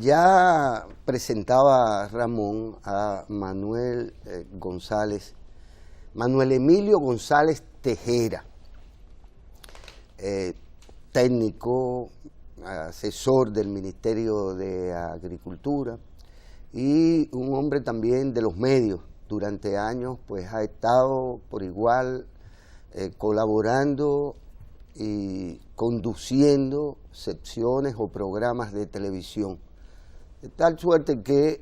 Ya presentaba Ramón a Manuel Emilio González Tejera, técnico, asesor del Ministerio de Agricultura y un hombre también de los medios. Durante años pues ha estado por igual colaborando y conduciendo secciones o programas de televisión. De tal suerte que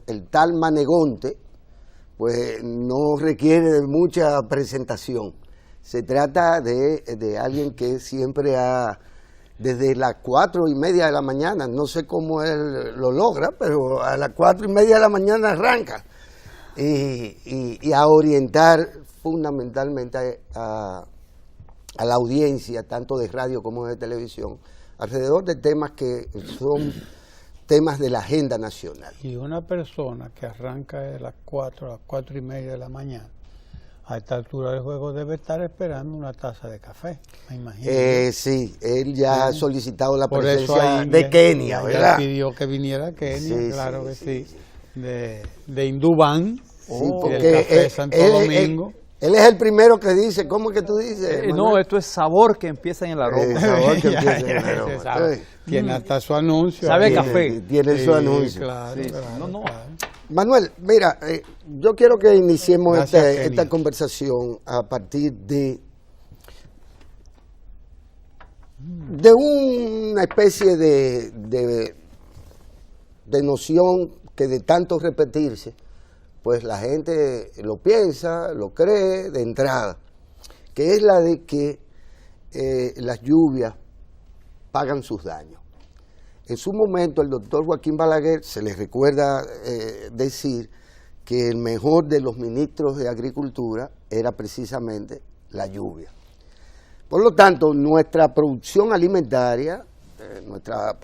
el tal Manegonte pues no requiere de mucha presentación. Se trata de alguien que siempre desde las 4:30 de la mañana, no sé cómo él lo logra, pero a las 4:30 de la mañana arranca y a orientar fundamentalmente a la audiencia, tanto de radio como de televisión, alrededor de temas que son temas de la agenda nacional. Y una persona que arranca a las 4:30 de la mañana, a esta altura del juego debe estar esperando una taza de café, me imagino. Sí, él ya ha solicitado la por presencia de Kenia, ¿verdad? Pidió que viniera a Kenia, sí, claro sí, que sí, sí. Sí. De Indubán, porque del café Santo Domingo. Él es el primero que dice, ¿cómo es que tú dices? No, esto es sabor que empieza en el aroma. Sabor que empieza en el aroma. Tiene hasta su anuncio. Sabe café. Tiene su anuncio. Claro, Sí. claro, No. claro. Manuel, mira, yo quiero que iniciemos Gracias, esta conversación a partir de una especie de noción que de tanto repetirse, pues la gente lo piensa, lo cree de entrada, que es la de que las lluvias pagan sus daños. En su momento el doctor Joaquín Balaguer se le recuerda decir que el mejor de los ministros de Agricultura era precisamente la lluvia. Por lo tanto, nuestra producción alimentaria, nuestra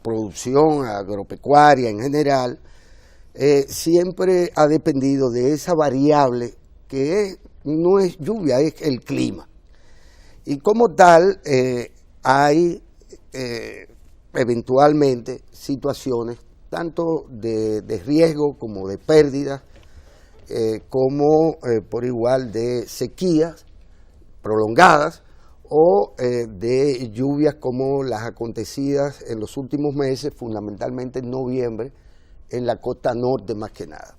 producción agropecuaria en general, siempre ha dependido de esa variable que no es lluvia, es el clima. Y como tal, hay eventualmente situaciones tanto de riesgo como de pérdidas, como por igual de sequías prolongadas o de lluvias como las acontecidas en los últimos meses, fundamentalmente en noviembre, en la costa norte más que nada.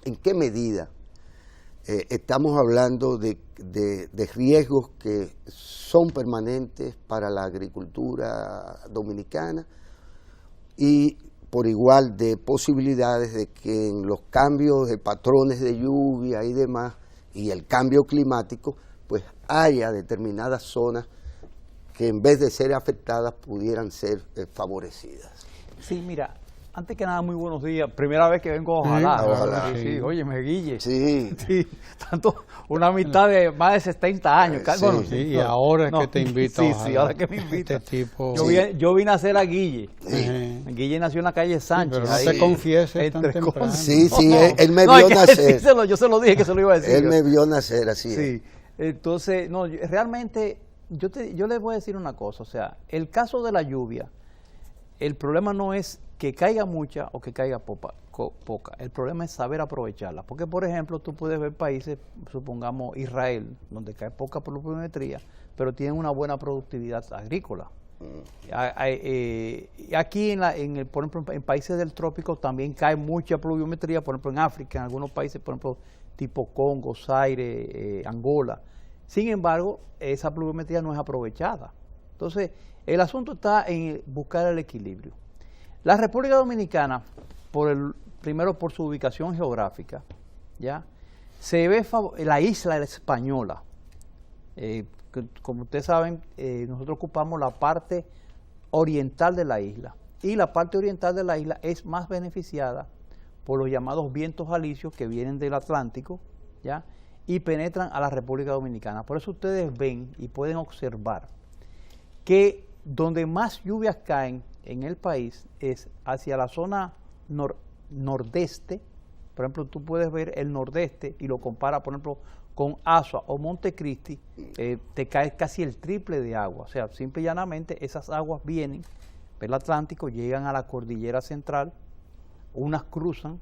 ¿En qué medida estamos hablando de riesgos que son permanentes para la agricultura dominicana y por igual de posibilidades de que en los cambios de patrones de lluvia y demás y el cambio climático pues haya determinadas zonas que en vez de ser afectadas pudieran ser favorecidas? Sí, mira, antes que nada, muy buenos días. Primera vez que vengo, ojalá. Ojalá. Sí, óyeme, Guille. Sí. Sí, tanto, una amistad de más de 70 años. Sí, bueno, Sí, y ahora es que te invito. Sí, ahora que me invita. Este tipo. Yo vine a hacer a Guille. Sí. Guille nació en la calle Sánchez. Pero no ahí, te confieses tan entre temprano. Sí, sí, No, él me no, vio hay que nacer. decírselo, yo se lo dije que se lo iba a decir. Él me vio nacer, así es. Sí, entonces, no, realmente, yo les voy a decir una cosa, o sea, el caso de la lluvia, el problema no es que caiga mucha o que caiga poca, el problema es saber aprovecharla, porque por ejemplo, tú puedes ver países, supongamos Israel, donde cae poca pluviometría, pero tienen una buena productividad agrícola. Aquí, por ejemplo, en países del trópico también cae mucha pluviometría, por ejemplo en África, en algunos países, por ejemplo, tipo Congo, Zaire, Angola. Sin embargo, esa pluviometría no es aprovechada. Entonces, el asunto está en buscar el equilibrio. La República Dominicana, primero por su ubicación geográfica, ¿ya? Se ve la isla española. Como ustedes saben, nosotros ocupamos la parte oriental de la isla. Y la parte oriental de la isla es más beneficiada por los llamados vientos alisios que vienen del Atlántico, ¿ya? Y penetran a la República Dominicana. Por eso ustedes ven y pueden observar que donde más lluvias caen en el país es hacia la zona nordeste. Por ejemplo, tú puedes ver el nordeste y lo compara, por ejemplo, con Asua o Montecristi, te cae casi el triple de agua. O sea, simple y llanamente esas aguas vienen el Atlántico, llegan a la cordillera central, unas cruzan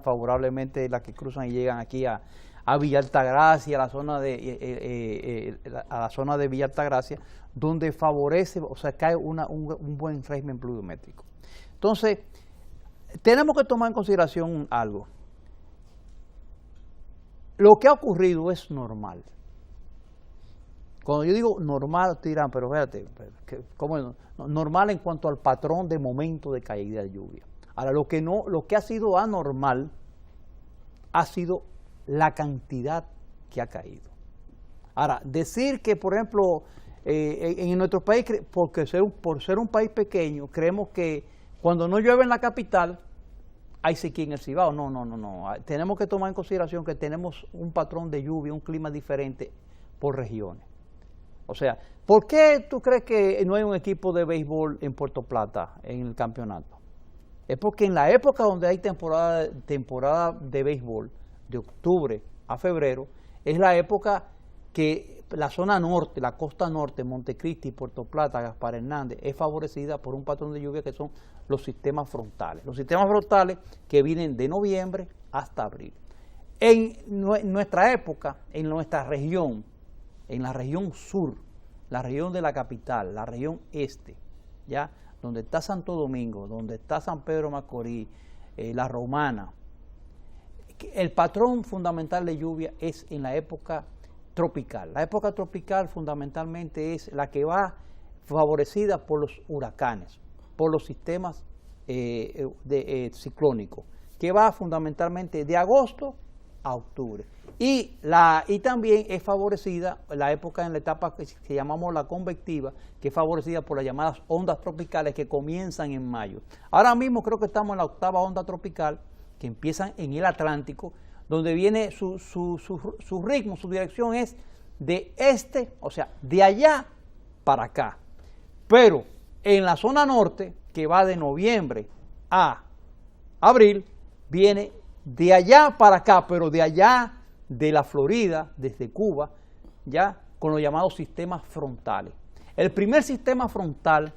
favorablemente, las que cruzan y llegan aquí a Villa Altagracia, a la zona de Villa Altagracia, donde favorece, o sea, cae un buen régimen pluviométrico. Entonces, tenemos que tomar en consideración algo. Lo que ha ocurrido es normal. Cuando yo digo normal, te dirán, pero fíjate, ¿cómo es? Normal en cuanto al patrón de momento de caída de lluvia. Ahora, lo que ha sido anormal ha sido la cantidad que ha caído. Ahora, decir que, por ejemplo, en nuestro país, por ser un país pequeño, creemos que cuando no llueve en la capital, hay sequía en el Cibao. No. Tenemos que tomar en consideración que tenemos un patrón de lluvia, un clima diferente por regiones. O sea, ¿por qué tú crees que no hay un equipo de béisbol en Puerto Plata en el campeonato? Es porque en la época donde hay temporada de béisbol, de octubre a febrero, es la época que la zona norte, la costa norte, Montecristi, Puerto Plata, Gaspar Hernández, es favorecida por un patrón de lluvia que son los sistemas frontales. Los sistemas frontales que vienen de noviembre hasta abril. En nuestra época, en nuestra región, en la región sur, la región de la capital, la región este, ¿ya? Donde está Santo Domingo, donde está San Pedro Macorís, La Romana, el patrón fundamental de lluvia es en la época tropical. La época tropical fundamentalmente es la que va favorecida por los huracanes, por los sistemas ciclónicos, que va fundamentalmente de agosto a octubre. Y también es favorecida la época en la etapa que llamamos la convectiva, que es favorecida por las llamadas ondas tropicales que comienzan en mayo. Ahora mismo creo que estamos en la octava onda tropical, que empiezan en el Atlántico, donde viene su ritmo, su dirección es de este, o sea, de allá para acá. Pero en la zona norte, que va de noviembre a abril, viene de allá para acá, pero de allá de la Florida, desde Cuba, ya con los llamados sistemas frontales. El primer sistema frontal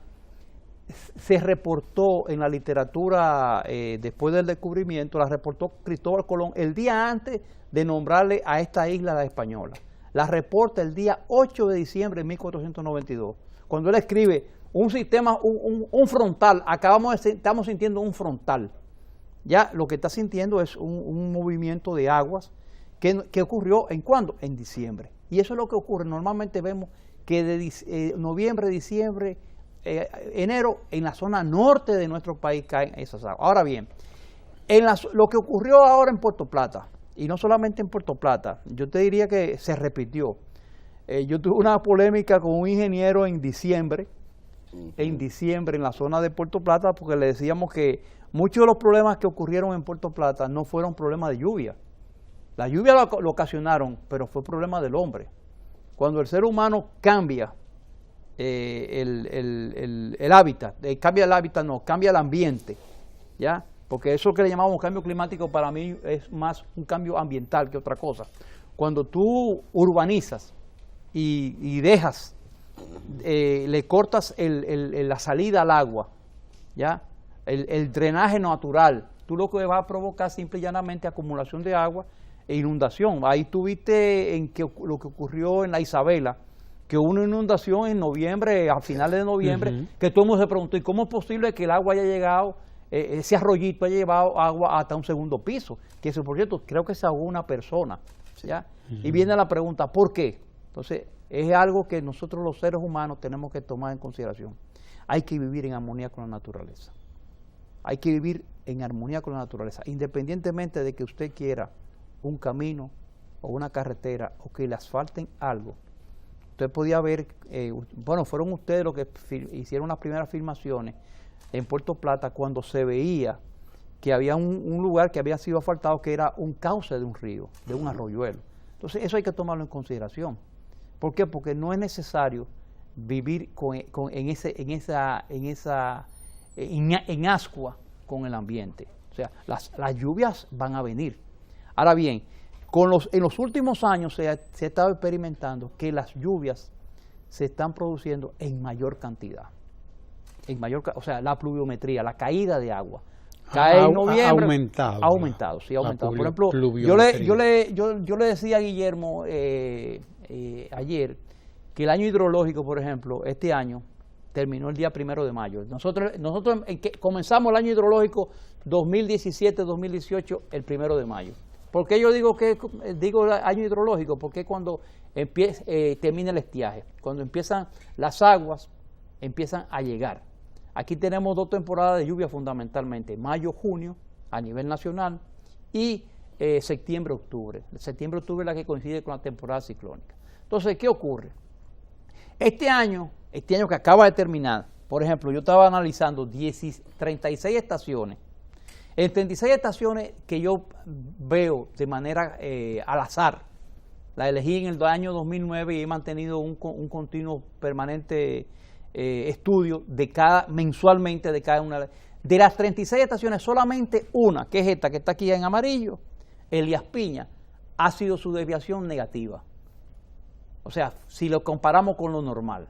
se reportó en la literatura después del descubrimiento, la reportó Cristóbal Colón el día antes de nombrarle a esta isla la Española. La reporta el día 8 de diciembre de 1492, cuando él escribe un sistema, un frontal, estamos sintiendo un frontal. Ya lo que está sintiendo es un movimiento de aguas que ocurrió ¿en cuándo? En diciembre. Y eso es lo que ocurre. Normalmente vemos que de noviembre, diciembre, enero, en la zona norte de nuestro país caen esas aguas. Ahora bien, lo que ocurrió ahora en Puerto Plata, y no solamente en Puerto Plata, yo te diría que se repitió. Yo tuve una polémica con un ingeniero en diciembre en la zona de Puerto Plata, porque le decíamos que muchos de los problemas que ocurrieron en Puerto Plata no fueron problemas de lluvia. La lluvia lo ocasionaron, pero fue problema del hombre. Cuando el ser humano cambia el hábitat, cambia el ambiente, ¿ya? Porque eso que le llamamos cambio climático para mí es más un cambio ambiental que otra cosa. Cuando tú urbanizas y dejas, le cortas la salida al agua, ¿ya? El drenaje natural, tú lo que vas a provocar simple y llanamente acumulación de agua e inundación. Ahí tuviste lo que ocurrió en la Isabela, que hubo una inundación en noviembre, a finales de noviembre, que todo el mundo se preguntó, ¿y cómo es posible que el agua haya llegado, ese arroyito haya llevado agua hasta un segundo piso? Que eso, por cierto, creo que se ahogó una persona, ¿ya? Y viene la pregunta, ¿por qué? Entonces, es algo que nosotros los seres humanos tenemos que tomar en consideración. Hay que vivir en armonía con la naturaleza. Hay que vivir en armonía con la naturaleza, independientemente de que usted quiera un camino o una carretera o que le asfalten algo. Usted podía ver, fueron ustedes los que hicieron las primeras filmaciones en Puerto Plata cuando se veía que había un lugar que había sido asfaltado que era un cauce de un río, de un arroyuelo. Entonces eso hay que tomarlo en consideración. ¿Por qué? Porque no es necesario vivir en ascua con el ambiente. O sea, las lluvias van a venir. Ahora bien, en los últimos años se ha estado experimentando que las lluvias se están produciendo en mayor cantidad. o sea, la pluviometría, la caída de agua. Cae en noviembre. Ha aumentado, sí, ha aumentado. Por ejemplo, yo le decía a Guillermo ayer que el año hidrológico, por ejemplo, este año terminó el día 1 de mayo. Nosotros comenzamos el año hidrológico 2017-2018 el 1 de mayo. ¿Por qué yo digo año hidrológico? Porque cuando termina el estiaje, cuando empiezan las aguas, empiezan a llegar. Aquí tenemos 2 temporadas de lluvia fundamentalmente, mayo-junio a nivel nacional y septiembre-octubre. Septiembre-octubre es la que coincide con la temporada ciclónica. Entonces, ¿qué ocurre? Este año que acaba de terminar, por ejemplo, yo estaba analizando 36 estaciones. En 36 estaciones que yo veo de manera al azar, la elegí en el año 2009 y he mantenido un continuo permanente estudio mensualmente de cada una. De las 36 estaciones, solamente una, que es esta que está aquí en amarillo, Elías Piña, ha sido su desviación negativa. O sea, si lo comparamos con lo normal.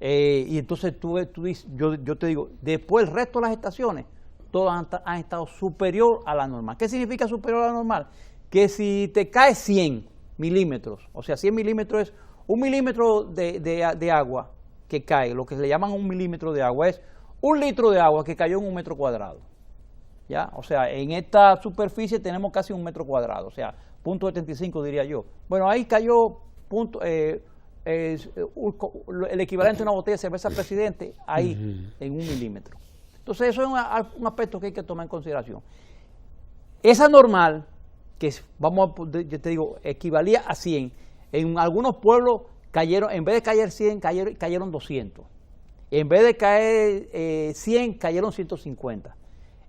Y entonces yo te digo, después el resto de las estaciones, todas han estado superior a la normal. ¿Qué significa superior a la normal? Que si te cae 100 milímetros, o sea, 100 milímetros es 1 milímetro de agua que cae, lo que le llaman 1 milímetro de agua, es 1 litro de agua que cayó en 1 metro cuadrado. ¿Ya? O sea, en esta superficie tenemos casi 1 metro cuadrado, o sea, 0.75 diría yo. Bueno, ahí cayó el equivalente a una botella de cerveza Presidente, ahí, en 1 milímetro. Entonces, eso es un aspecto que hay que tomar en consideración. Esa normal, que yo te digo, equivalía a 100, en algunos pueblos cayeron, en vez de caer 100, cayeron 200. En vez de caer 100, cayeron 150.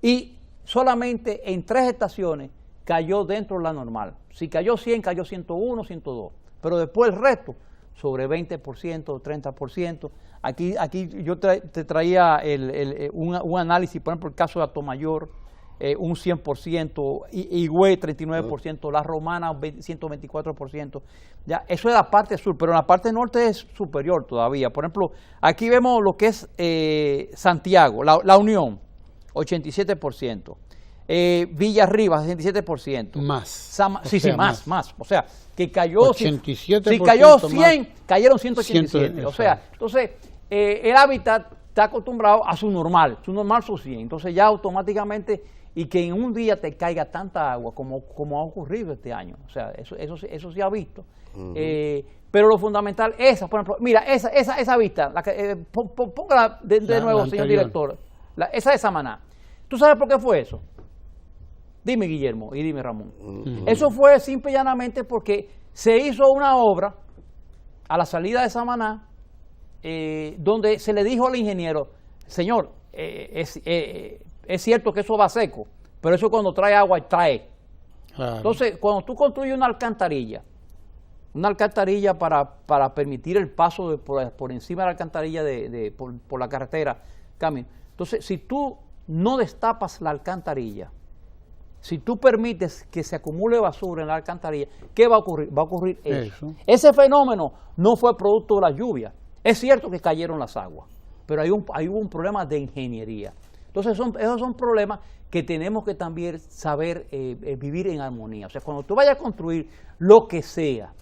Y solamente en 3 estaciones cayó dentro de la normal. Si cayó 100, cayó 101, 102. Pero después el resto, sobre 20%, 30%. Aquí yo te traía un análisis, por ejemplo, el caso de Atomayor, un 100%, Higüey 39%, La Romana 124%. Ya, eso es la parte sur, pero en la parte norte es superior todavía. Por ejemplo, aquí vemos lo que es Santiago, la Unión, 87%. Villarribas, 67%. Más. Más. O sea, que cayó 87%. Si cayó 100, más, cayeron 187. O sea, exacto. Entonces, el hábitat está acostumbrado a su normal son 100. Entonces ya automáticamente, y que en un día te caiga tanta agua como ha ocurrido este año. O sea, eso se ha visto. Pero lo fundamental, por ejemplo, mira, esa vista, póngala de nuevo, señor director, esa de Samaná. ¿Tú sabes por qué fue eso? Dime, Guillermo, y dime, Ramón. Eso fue simple y llanamente porque se hizo una obra a la salida de Samaná, donde se le dijo al ingeniero, señor, es cierto que eso va seco, pero eso cuando trae agua trae. Claro. Entonces, cuando tú construyes una alcantarilla para permitir el paso por encima de la alcantarilla por la carretera, camino. Entonces, si tú no destapas la alcantarilla, si tú permites que se acumule basura en la alcantarilla, ¿qué va a ocurrir? Va a ocurrir eso. Ese fenómeno no fue producto de la lluvia. Es cierto que cayeron las aguas, pero ahí hubo un problema de ingeniería. Entonces, esos son problemas que tenemos que también saber vivir en armonía. O sea, cuando tú vayas a construir lo que sea,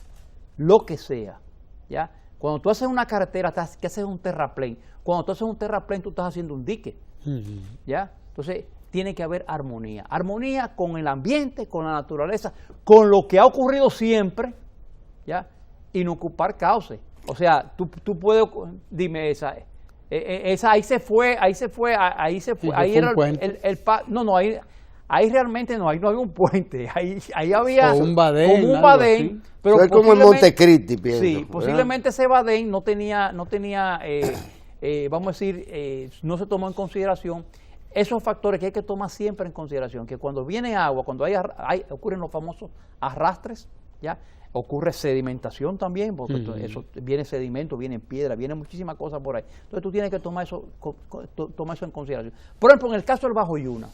¿ya? Cuando tú haces una carretera, que haces un terraplén. Cuando tú haces un terraplén, tú estás haciendo un dique, ¿ya? Entonces, tiene que haber armonía. Armonía con el ambiente, con la naturaleza, con lo que ha ocurrido siempre, ¿ya? Y no ocupar cauces. O sea, tú puedes, dime ahí se fue, ahí era ahí realmente no había un puente, ahí había como un badén, pero es como en Montecristi, pienso. Sí, posiblemente ese badén no tenía vamos a decir, no se tomó en consideración esos factores que hay que tomar siempre en consideración, que cuando viene agua, cuando ocurren los famosos arrastres, ¿ya? Ocurre sedimentación también, porque eso viene sedimento, viene piedra, viene muchísimas cosas por ahí. Entonces tú tienes que tomar eso en consideración. Por ejemplo, en el caso del Bajo Yuna,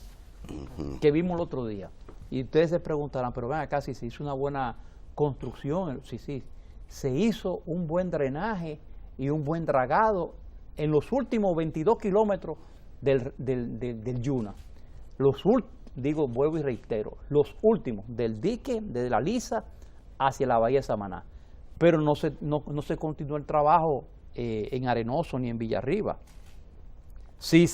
que vimos el otro día, y ustedes se preguntarán, pero ven acá, si se hizo una buena construcción, sí, se hizo un buen drenaje y un buen dragado en los últimos 22 kilómetros del Yuna, vuelvo y reitero, los últimos del dique, desde la Lisa hacia la bahía de Samaná, pero no se continuó el trabajo en Arenoso ni en Villarriba. Si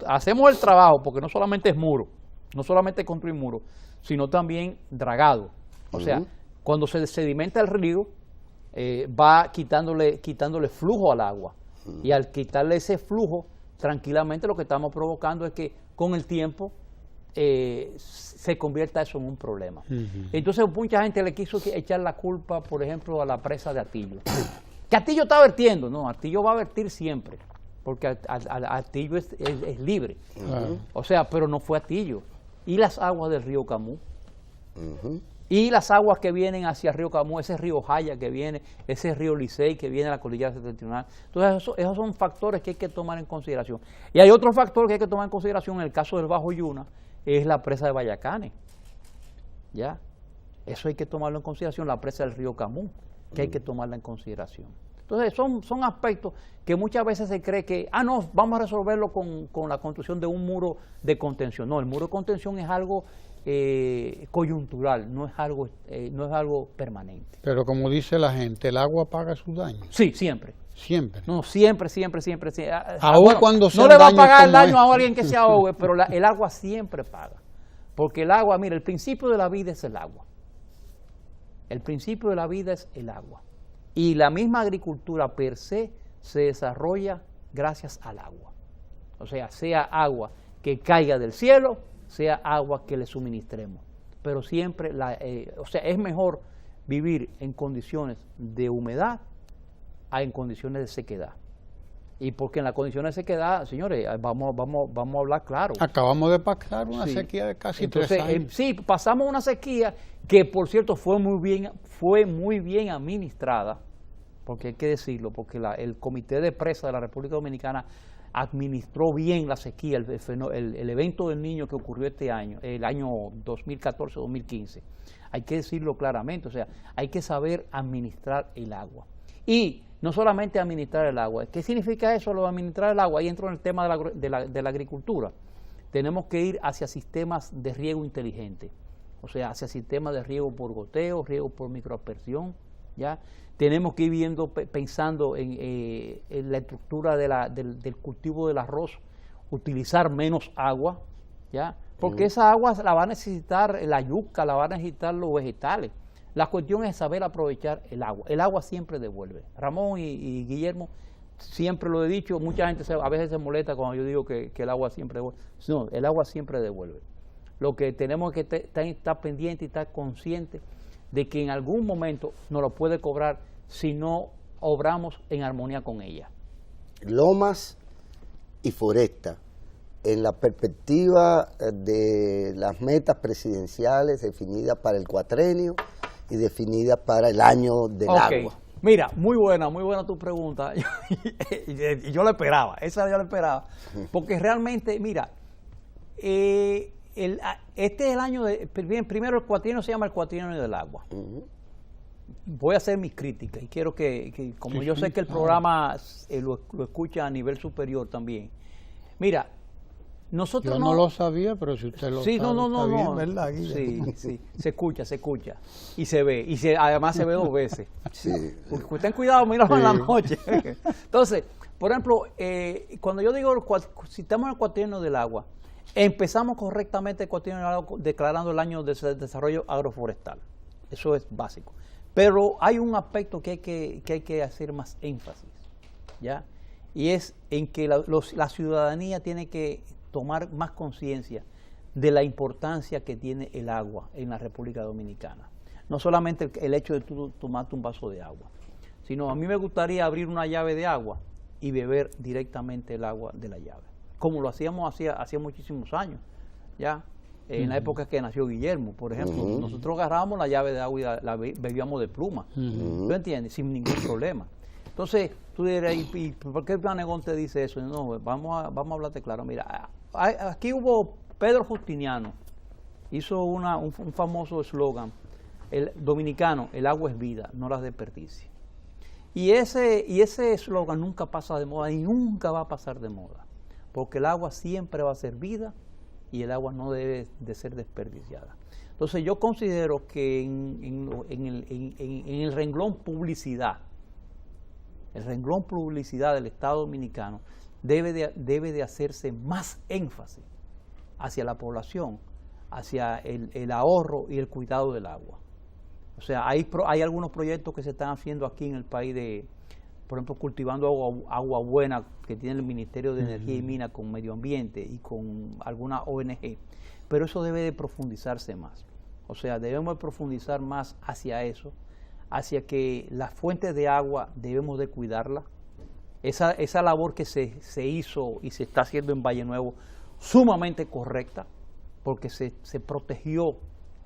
hacemos el trabajo, porque no solamente es muro, no solamente construir muro, sino también dragado, o sea, cuando se sedimenta el río, va quitándole flujo al agua, y al quitarle ese flujo, tranquilamente lo que estamos provocando es que con el tiempo se convierta eso en un problema. Entonces mucha gente le quiso echar la culpa, por ejemplo, a la presa de Atillo. Que Atillo está vertiendo, no, Atillo va a vertir siempre, porque Atillo es libre. O sea, pero no fue Atillo. Y las aguas del río Camus. Y las aguas que vienen hacia el río Camus, ese río Jaya que viene, ese río Licey que viene a la cordillera septentrional. Entonces esos son factores que hay que tomar en consideración. Y hay otro factor que hay que tomar en consideración en el caso del Bajo Yuna, es la presa de Bayacanes. ¿Ya? Eso hay que tomarlo en consideración, la presa del río Camus, que hay que tomarla en consideración. Entonces son aspectos que muchas veces se cree que, no, vamos a resolverlo con la construcción de un muro de contención. No, el muro de contención es algo coyuntural, no es algo permanente. Pero como dice la gente, el agua paga sus daños. Sí, siempre. Siempre. No, siempre. Aún cuando no le va a pagar el daño a alguien que se ahogue, pero el agua siempre paga. Porque el agua, mira, el principio de la vida es el agua. El principio de la vida es el agua. Y la misma agricultura per se desarrolla gracias al agua. O sea agua que caiga del cielo, sea agua que le suministremos. Pero siempre, es mejor vivir en condiciones de humedad a en condiciones de sequedad. Y porque en las condiciones de sequedad, señores, vamos a hablar claro. Acabamos de pasar una sequía de casi 3 años. Sí, pasamos una sequía que, por cierto, fue muy bien administrada, porque hay que decirlo, porque el Comité de Presa de la República Dominicana administró bien la sequía, el evento del Niño que ocurrió este año, el año 2014-2015. Hay que decirlo claramente, o sea, hay que saber administrar el agua. Y no solamente administrar el agua. ¿Qué significa eso, lo de administrar el agua? Ahí entro en el tema de la agricultura. Tenemos que ir hacia sistemas de riego inteligente, o sea, hacia sistemas de riego por goteo, riego por microaspersión, ¿ya? Tenemos que ir pensando en la estructura del cultivo del arroz, utilizar menos agua, ¿ya? Porque esa agua la va a necesitar la yuca, la van a necesitar los vegetales. La cuestión es saber aprovechar el agua. El agua siempre devuelve. Ramón y Guillermo, siempre lo he dicho, mucha gente a veces se molesta cuando yo digo que el agua siempre devuelve. No, el agua siempre devuelve. Lo que tenemos que estar pendiente y estar consciente de que en algún momento nos lo puede cobrar si no obramos en armonía con ella. Lomas y Foresta, en la perspectiva de las metas presidenciales definidas para el cuatrenio y definidas para el año del agua. Mira, muy buena tu pregunta. Y yo la esperaba, esa yo la esperaba. Porque realmente, mira, este es el año primero el cuatrienio se llama el cuatrienio del agua. Voy a hacer mis críticas y quiero que como yo sé que el programa lo escucha a nivel superior también. Mira, nosotros yo no lo sabía, pero si usted lo sabe, está bien, ¿verdad, Guillermo? Sí, se escucha y se ve, además se ve 2 veces. Sí. Ten cuidado, míralo en la noche. Entonces, por ejemplo, cuando yo digo, si estamos en el cuatrienio del agua, empezamos correctamente el cuatrienio del agua declarando el año de desarrollo agroforestal. Eso es básico. Pero hay un aspecto que hay que hacer más énfasis, ¿ya? Y es en que la ciudadanía tiene que tomar más conciencia de la importancia que tiene el agua en la República Dominicana. No solamente el hecho de tú tomarte un vaso de agua, sino a mí me gustaría abrir una llave de agua y beber directamente el agua de la llave, como lo hacíamos hacía muchísimos años, ¿ya? En la época que nació Guillermo, por ejemplo, nosotros agarrábamos la llave de agua y la bebíamos de pluma, ¿tú entiendes? Sin ningún problema. Entonces, tú dirás, ¿y por qué Planegón te dice eso? No, vamos a hablarte claro. Mira, aquí hubo Pedro Justiniano, hizo un famoso eslogan, el dominicano, el agua es vida, no la desperdicie. Y ese eslogan nunca pasa de moda y nunca va a pasar de moda, porque el agua siempre va a ser vida y el agua no debe de ser desperdiciada. Entonces yo considero que en el renglón publicidad, del Estado Dominicano debe de hacerse más énfasis hacia la población, hacia el ahorro y el cuidado del agua. O sea, hay algunos proyectos que se están haciendo aquí en el país por ejemplo, cultivando agua buena que tiene el Ministerio de Energía y Minas con Medio Ambiente y con alguna ONG, pero eso debe de profundizarse más. O sea, debemos de profundizar más hacia eso, hacia que las fuentes de agua debemos de cuidarlas. Esa labor que se hizo y se está haciendo en Valle Nuevo, sumamente correcta, porque se protegió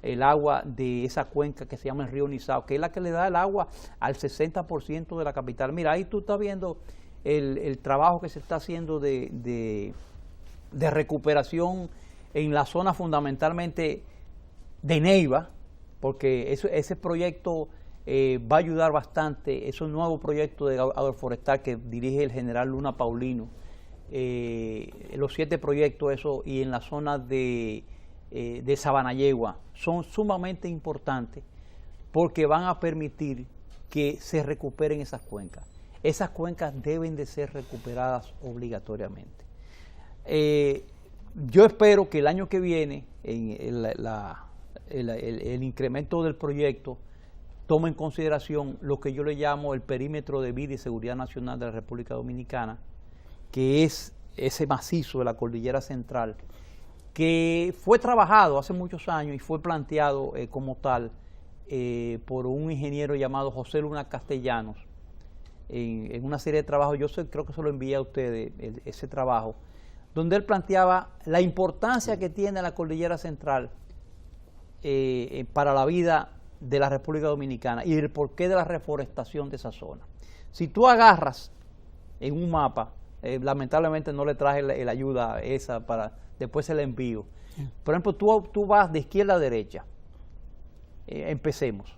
el agua de esa cuenca que se llama el río Nizao, que es la que le da el agua al 60% de la capital. Mira, ahí tú estás viendo el trabajo que se está haciendo de recuperación en la zona fundamentalmente de Neiva, porque ese proyecto va a ayudar bastante. Es un nuevo proyecto de agroforestal que dirige el general Luna Paulino. Los 7 proyectos, y en la zona de Sabanayegua son sumamente importantes porque van a permitir que se recuperen esas cuencas. Esas cuencas deben de ser recuperadas obligatoriamente. Yo espero que el año que viene el incremento del proyecto tome en consideración lo que yo le llamo el perímetro de vida y seguridad nacional de la República Dominicana, que es ese macizo de la Cordillera Central, que fue trabajado hace muchos años y fue planteado como tal por un ingeniero llamado José Luna Castellanos en una serie de trabajos. Creo que se lo envié a ustedes, ese trabajo, donde él planteaba la importancia que tiene la Cordillera Central para la vida de la República Dominicana y el porqué de la reforestación de esa zona. Si tú agarras en un mapa, lamentablemente no le traje la ayuda esa después se la envío. Por ejemplo, tú vas de izquierda a derecha. Empecemos.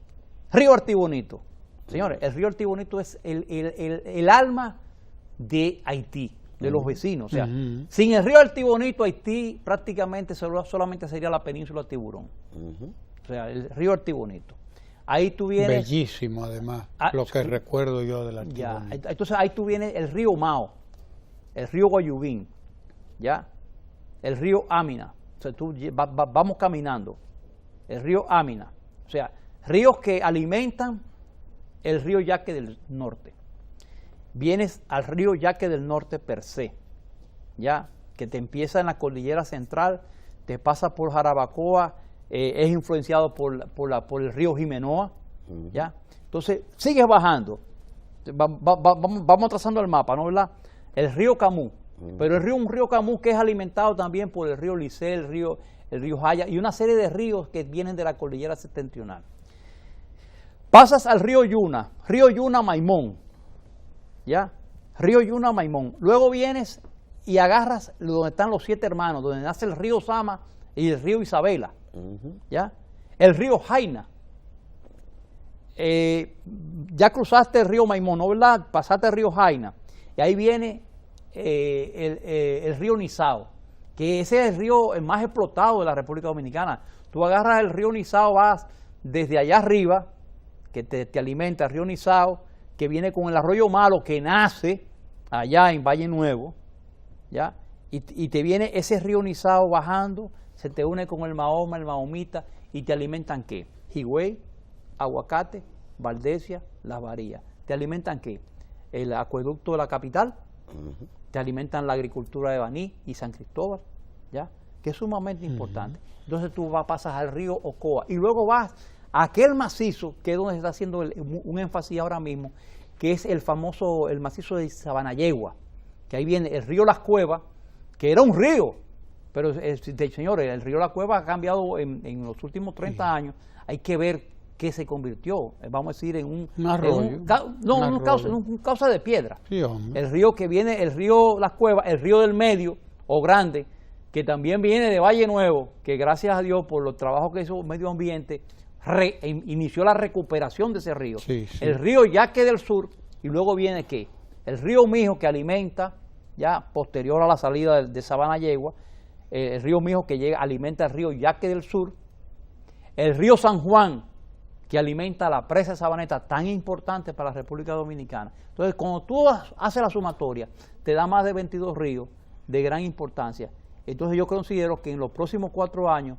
Río Artibonito. Señores, el río Artibonito es el alma de Haití, de los vecinos. O sea, sin el río Artibonito, Haití prácticamente solamente sería la península Tiburón. O sea, el río Artibonito. Ahí tú vienes... Bellísimo, además, lo que recuerdo yo del Artibonito. Entonces ahí tú vienes el río Mao, el río Guayubín, ¿ya? El río Amina. O sea, vamos caminando. El río Amina. O sea, ríos que alimentan el río Yaque del Norte. Vienes al río Yaque del Norte per se, ¿ya? Que te empieza en la Cordillera Central, te pasa por Jarabacoa, es influenciado por el río Jimenoa, ¿ya? Entonces, sigues bajando. Vamos trazando el mapa, ¿no? ¿Verdad? El río Camú. Pero un río Camú que es alimentado también por el río Licey, el río Jaya y una serie de ríos que vienen de la Cordillera Septentrional. Pasas al río Yuna Maimón, ¿ya? Río Yuna Maimón. Luego vienes y agarras donde están los 7 hermanos, donde nace el río Sama y el río Isabela, ¿ya? El río Jaina. Ya cruzaste el río Maimón, ¿no, verdad? Pasaste el río Jaina y ahí viene el río Nizao, que ese es el río más explotado de la República Dominicana. Tú agarras el río Nizao, vas desde allá arriba, que te alimenta el río Nizao, que viene con el arroyo Malo, que nace allá en Valle Nuevo, ¿ya? Y te viene ese río Nizao bajando, se te une con el Mahoma, el Mahomita, y te alimentan ¿qué? Higüey, Aguacate, Valdesia, Las Varías. ¿Te alimentan qué? El acueducto de la capital, te alimentan la agricultura de Baní y San Cristóbal, ¿ya? Que es sumamente importante. Entonces tú pasas al río Ocoa y luego vas a aquel macizo, que es donde se está haciendo un énfasis ahora mismo, que es el macizo de Sabanayegua, que ahí viene el río Las Cuevas, que era un río, pero señores, el río Las Cuevas ha cambiado en los últimos 30 años. Hay que ver qué se convirtió, vamos a decir, en un arroyo. En un cauce de piedra. Sí, el río que viene, el río Las Cuevas, el río del Medio o Grande, que también viene de Valle Nuevo, que gracias a Dios por los trabajos que hizo Medio Ambiente, inició la recuperación de ese río. Sí, sí. El río Yaque del Sur, y luego viene ¿qué? El río Mijo, que alimenta, ya posterior a la salida de Sabana Yegua, el río Mijo que alimenta el río Yaque del Sur, el río San Juan, que alimenta la presa de Sabaneta, tan importante para la República Dominicana. Entonces, cuando tú haces la sumatoria, te da más de 22 ríos de gran importancia. Entonces, yo considero que en los próximos 4 años,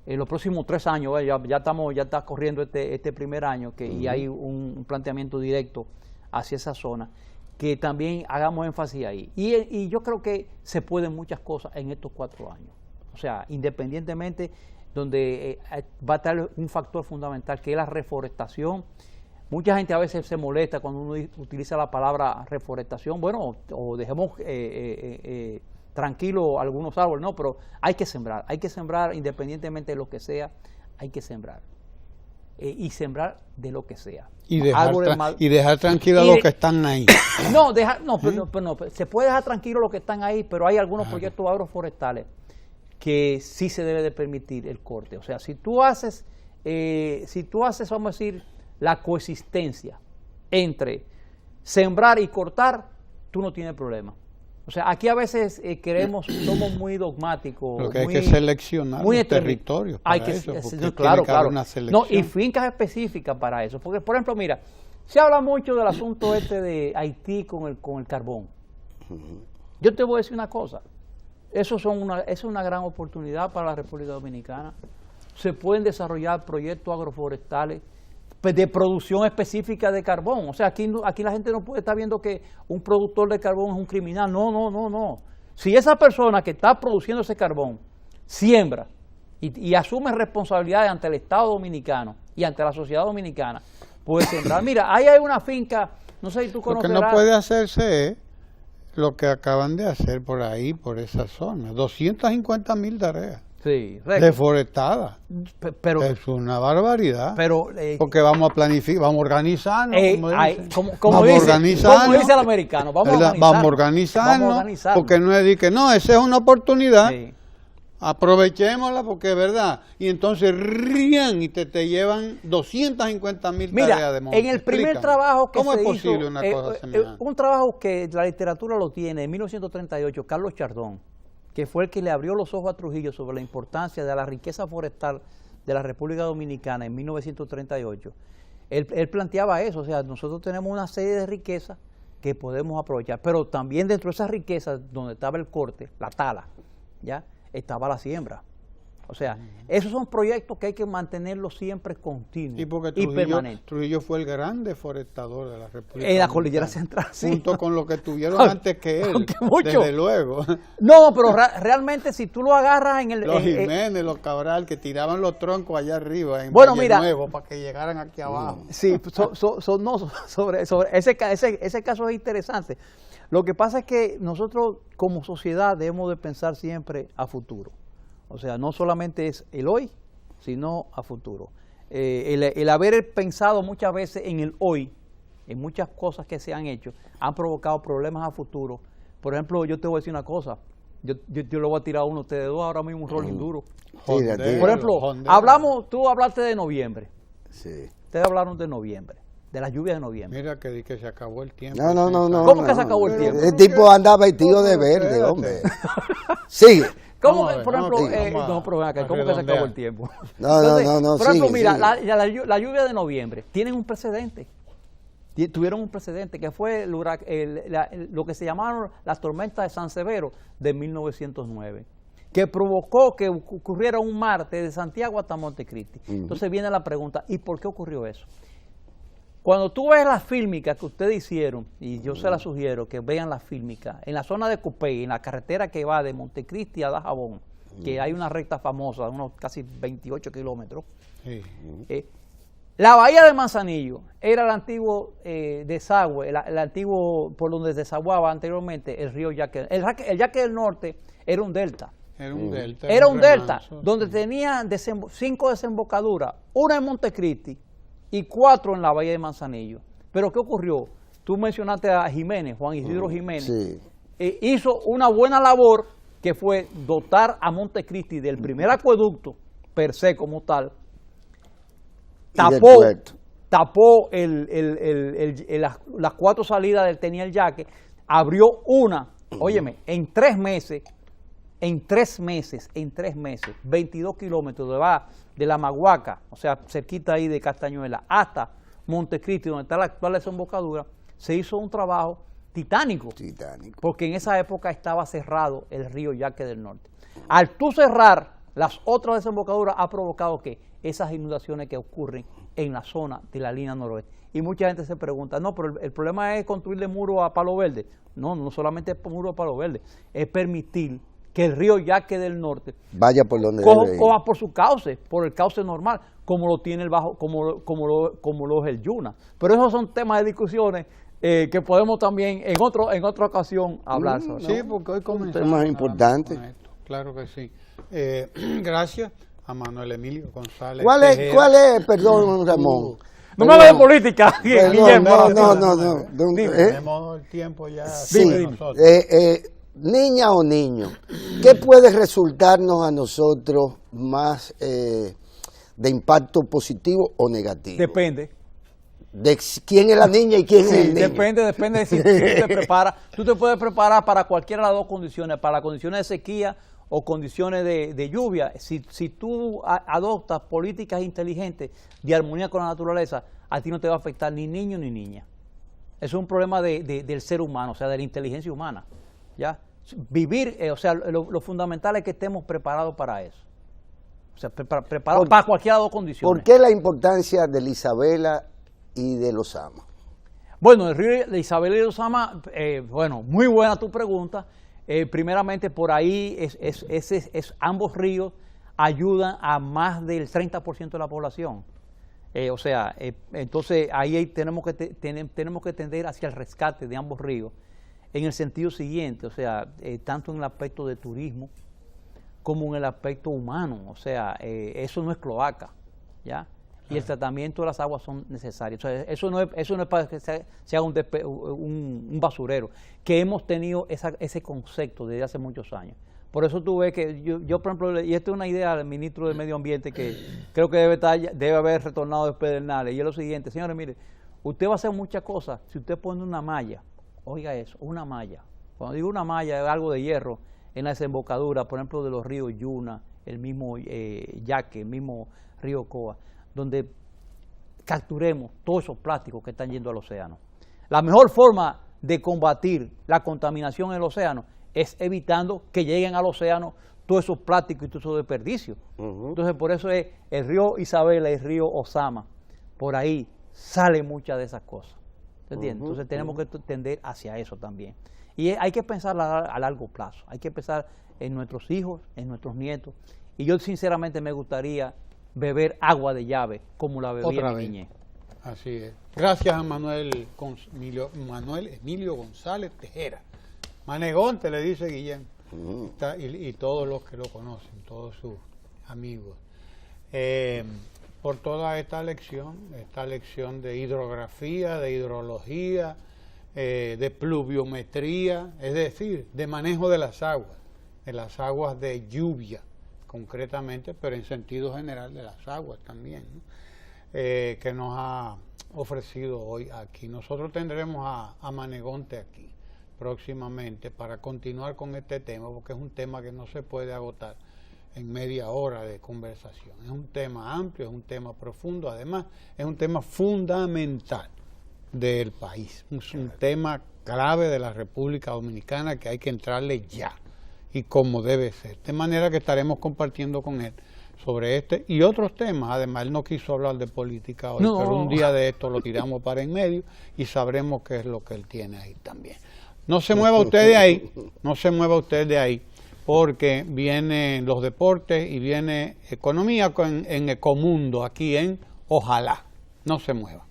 en los próximos 3 años, ya está corriendo este primer año, y hay un planteamiento directo hacia esa zona, que también hagamos énfasis ahí. Y yo creo que se pueden muchas cosas en estos 4 años. O sea, independientemente, donde va a estar un factor fundamental, que es la reforestación. Mucha gente a veces se molesta cuando uno utiliza la palabra reforestación. Bueno, o dejemos tranquilo algunos árboles, no, pero hay que sembrar independientemente de lo que sea, hay que sembrar. Y sembrar de lo que sea. Y dejar tranquilo a los que están ahí. No, se puede dejar tranquilo a los que están ahí, pero hay algunos proyectos agroforestales que sí se debe de permitir el corte. O sea, si tú haces, vamos a decir, la coexistencia entre sembrar y cortar, tú no tienes problema. O sea, aquí a veces somos muy dogmáticos. Lo que hay que seleccionar los territorios para claro. Una selección. No, y fincas específicas para eso. Porque, por ejemplo, mira, se habla mucho del asunto de Haití con el carbón. Yo te voy a decir una cosa. Eso es una gran oportunidad para la República Dominicana. Se pueden desarrollar proyectos agroforestales de producción específica de carbón. O sea, aquí la gente no puede estar viendo que un productor de carbón es un criminal. No. Si esa persona que está produciendo ese carbón siembra y asume responsabilidades ante el Estado dominicano y ante la sociedad dominicana, puede sembrar. Mira, ahí hay una finca, no sé si tú conocerás. Lo que no puede hacerse es lo que acaban de hacer por ahí, por esa zona. 250,000 tareas. Sí, deforestadas. Pero es una barbaridad. Pero porque vamos a planificar, vamos a organizarnos, como dice el americano, vamos a organizarnos, porque no es de que no, esa es una oportunidad. Sí. Aprovechémosla porque es verdad. Y entonces rían y te llevan 250,000 tareas de monte. En el primer trabajo que ¿Cómo se es posible hizo, una cosa semejante? Un trabajo que la literatura lo tiene, en 1938, Carlos Chardón, que fue el que le abrió los ojos a Trujillo sobre la importancia de la riqueza forestal de la República Dominicana en 1938. Él planteaba eso, o sea, nosotros tenemos una serie de riquezas que podemos aprovechar, pero también dentro de esas riquezas, donde estaba el corte, la tala, ¿ya?, estaba la siembra. O sea, esos son proyectos que hay que mantenerlos siempre continuos y permanentes. Trujillo fue el gran deforestador de la República en la Cordillera Central, sí. Junto con lo que tuvieron antes que él, desde luego. No, pero realmente si tú lo agarras en el... Los Jiménez, los Cabral, que tiraban los troncos allá arriba en Valle Nuevo para que llegaran aquí abajo. Sí, sobre ese caso es interesante. Lo que pasa es que nosotros como sociedad debemos de pensar siempre a futuro. O sea, no solamente es el hoy, sino a futuro. El haber pensado muchas veces en el hoy, en muchas cosas que se han hecho, han provocado problemas a futuro. Por ejemplo, yo te voy a decir una cosa. Yo le voy a tirar a uno de ustedes dos ahora mismo un rolling duro. Por ejemplo, tú hablaste de noviembre. Sí. Ustedes hablaron de noviembre, de las lluvias de noviembre. Mira que se acabó el tiempo. No. ¿Cómo que se acabó el tiempo? El tipo anda vestido de verde, hombre. Sigue. ¿Cómo que, por ejemplo, ¿cómo que se acabó el tiempo? No. Por ejemplo, mira, la lluvia de noviembre, tienen un precedente. Tuvieron un precedente que fue lo que se llamaron las tormentas de San Severo de 1909, que provocó que ocurriera un martes de Santiago hasta Montecristi. Entonces viene la pregunta, ¿y por qué ocurrió eso? Cuando tú ves las fílmicas que ustedes hicieron, y yo se las sugiero que vean las fílmicas, en la zona de Cupey, en la carretera que va de Montecristi a Dajabón, que hay una recta famosa, unos casi 28 kilómetros, la bahía de Manzanillo era el antiguo desagüe, el antiguo por donde desaguaba anteriormente el río Yaque. El Yaque del Norte era un delta. Era un delta, donde tenía 5 desembocaduras, una en Montecristi y 4 en la bahía de Manzanillo. Pero ¿qué ocurrió? Tú mencionaste a Jiménez, Juan Isidro Jiménez. Sí. Hizo una buena labor que fue dotar a Montecristi del primer acueducto, per se como tal. tapó las 4 salidas del Teniel Yaque, abrió una, óyeme, en 3 meses, 22 kilómetros de la Maguaca, o sea, cerquita ahí de Castañuela, hasta Montecristi, donde está la actual desembocadura, se hizo un trabajo titánico, porque en esa época estaba cerrado el río Yaque del Norte. Al tú cerrar las otras desembocaduras, ha provocado que esas inundaciones que ocurren en la zona de la línea noroeste. Y mucha gente se pregunta, no, pero el problema es construirle muro a Palo Verde. No, no solamente es muro a Palo Verde, es permitir que el río Yaque del Norte vaya por donde coja por su cauce, por el cauce normal, como lo tiene el bajo, como lo es el Yuna. Pero esos son temas de discusiones que podemos también en otra ocasión hablar sobre. Sí, porque hoy comenzamos. Temas importantes. Claro que sí. Gracias a Manuel Emilio González. ¿Cuál es, perdón, Ramón? No me hables de política, Guillermo. No. Tenemos el tiempo ya. Sí, niña o niño, ¿qué puede resultarnos a nosotros más de impacto positivo o negativo? Depende. ¿De quién es la niña y quién es el niño? Depende de si tú te preparas. Tú te puedes preparar para cualquiera de las dos condiciones, para las condiciones de sequía o condiciones de lluvia. Si tú adoptas políticas inteligentes de armonía con la naturaleza, a ti no te va a afectar ni niño ni niña. Eso es un problema del ser humano, o sea, de la inteligencia humana. ¿Ya? Vivir, o sea, lo fundamental es que estemos preparados para eso. O sea, preparados para cualquiera de las dos condiciones. ¿Por qué la importancia de la Isabela y de los Sama? Bueno, el río de Isabela y los Sama, bueno, muy buena tu pregunta. Primeramente, por ahí ambos ríos ayudan a más del 30% de la población. O sea, entonces ahí tenemos que tender hacia el rescate de ambos ríos en el sentido siguiente, o sea, tanto en el aspecto de turismo como en el aspecto humano. O sea, eso no es cloaca, ¿ya? Y el tratamiento de las aguas son necesarios. O sea, eso no es para que se haga un basurero, que hemos tenido ese concepto desde hace muchos años. Por eso tú ves que yo, por ejemplo, y esta es una idea del ministro de Medio Ambiente que creo que debe haber retornado de Pedernales, y es lo siguiente: señores, mire, usted va a hacer muchas cosas si usted pone una malla, oiga eso, una malla. Cuando digo una malla es algo de hierro en la desembocadura, por ejemplo, de los ríos Yuna, el mismo Yaque, el mismo río Coa, donde capturemos todos esos plásticos que están yendo al océano. La mejor forma de combatir la contaminación en el océano es evitando que lleguen al océano todos esos plásticos y todos esos desperdicios. Entonces, por eso es el río Isabela y el río Osama, por ahí salen muchas de esas cosas. ¿Entiendes? Entonces tenemos que tender hacia eso también. Y hay que pensar a largo plazo, hay que pensar en nuestros hijos, en nuestros nietos. Y yo sinceramente me gustaría beber agua de llave como la bebía en mi niñez. Así es. Gracias a Manuel Emilio González Tejera. Manegonte le dice Guillermo. Y todos los que lo conocen, todos sus amigos. Por toda esta lección de hidrografía, de hidrología, de pluviometría, es decir, de manejo de las aguas de lluvia concretamente, pero en sentido general de las aguas también, ¿no? Que nos ha ofrecido hoy aquí. Nosotros tendremos a Manegonte aquí próximamente para continuar con este tema, porque es un tema que no se puede agotar en media hora de conversación. Es un tema amplio, es un tema profundo, además es un tema fundamental del país, es un tema clave de la República Dominicana que hay que entrarle ya y como debe ser, de manera que estaremos compartiendo con él sobre este y otros temas. Además, él no quiso hablar de política hoy, pero un día de esto lo tiramos para en medio y sabremos qué es lo que él tiene ahí también. No se mueva usted de ahí, no se mueva usted de ahí, porque vienen los deportes y viene economía en Ecomundo, aquí en Ojalá. No se mueva.